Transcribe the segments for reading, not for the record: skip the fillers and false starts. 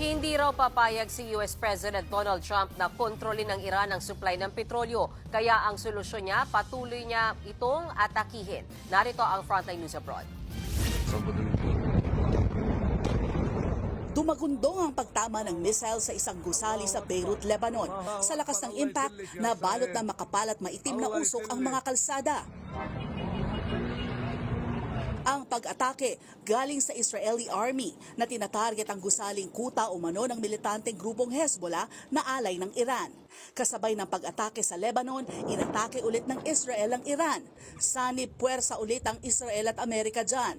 Hindi raw papayag si US President Donald Trump na kontrolin ng Iran ang supply ng petrolyo. Kaya ang solusyon niya, patuloy niya itong atakihin. Narito ang Frontline News Abroad. Dumagundong ang pagtama ng missile sa isang gusali sa Beirut, Lebanon. Sa lakas ng impact, nabalot na makapal at maitim na usok ang mga kalsada. Ang pag-atake galing sa Israeli Army na tinatarget ang gusaling kuta umano ng militanteng grupong Hezbollah na alay ng Iran. Kasabay ng pag-atake sa Lebanon, inatake ulit ng Israel ang Iran. Sanib puwersa ulit ang Israel at Amerika dyan.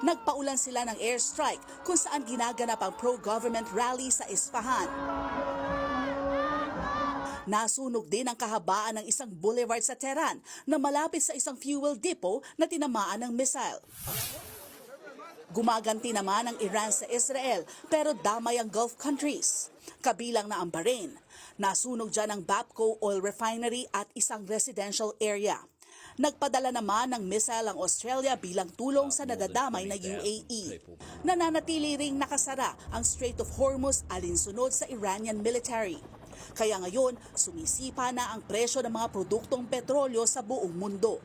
Nagpaulan sila ng airstrike kung saan ginaganap ang pro-government rally sa Isfahan. Nasunog din ang kahabaan ng isang boulevard sa Tehran na malapit sa isang fuel depot na tinamaan ng missile. Gumaganti naman ang Iran sa Israel pero damay ang Gulf countries, kabilang na ang Bahrain. Nasunog dyan ang Bapco Oil Refinery at isang residential area. Nagpadala naman ng missile ang Australia bilang tulong sa nadadamay na UAE. Nananatili ring nakasara ang Strait of Hormuz alinsunod sa Iranian military. Kaya ngayon, sumisipa na ang presyo ng mga produktong petrolyo sa buong mundo.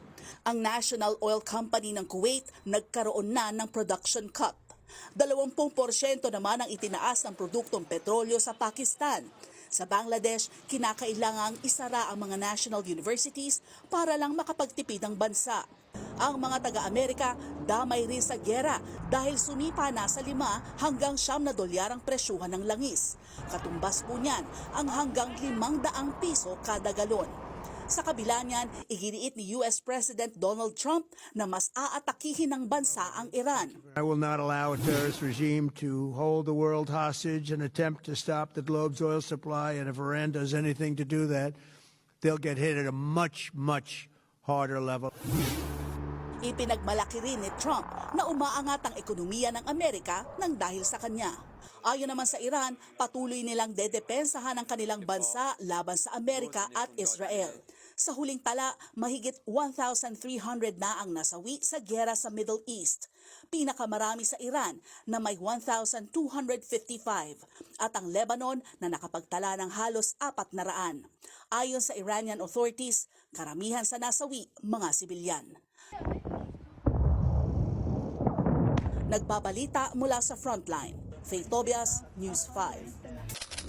Ang National Oil Company ng Kuwait nagkaroon na ng production cut. 20% naman ang itinaas ng produktong petrolyo sa Pakistan. Sa Bangladesh, kinakailangang isara ang mga national universities para lang makapagtipid ang bansa. Ang mga taga-Amerika damay rin sa giyera dahil sumipa na sa $5 hanggang $9 ang presyuhan ng langis. Katumbas po niyan ang hanggang ₱500 kada galon. Sa kabila niyan, iginiit ni US President Donald Trump na mas aatakihin ng bansa ang Iran. I will not allow a terrorist regime to hold the world hostage and attempt to stop the globe's oil supply, and if Iran does anything to do that, they'll get hit at a much, much harder level. Ipinagmalaki rin ni Trump na umaangat ang ekonomiya ng Amerika nang dahil sa kanya. Ayon naman sa Iran, patuloy nilang dedepensahan ang kanilang bansa laban sa Amerika at Israel. Sa huling tala, mahigit 1,300 na ang nasawi sa giyera sa Middle East. Pinakamarami sa Iran na may 1,255 at ang Lebanon na nakapagtala ng halos 400. Ayon sa Iranian authorities, karamihan sa nasawi mga sibilyan. Nagbabalita mula sa Frontline, Faith Tobias, News 5.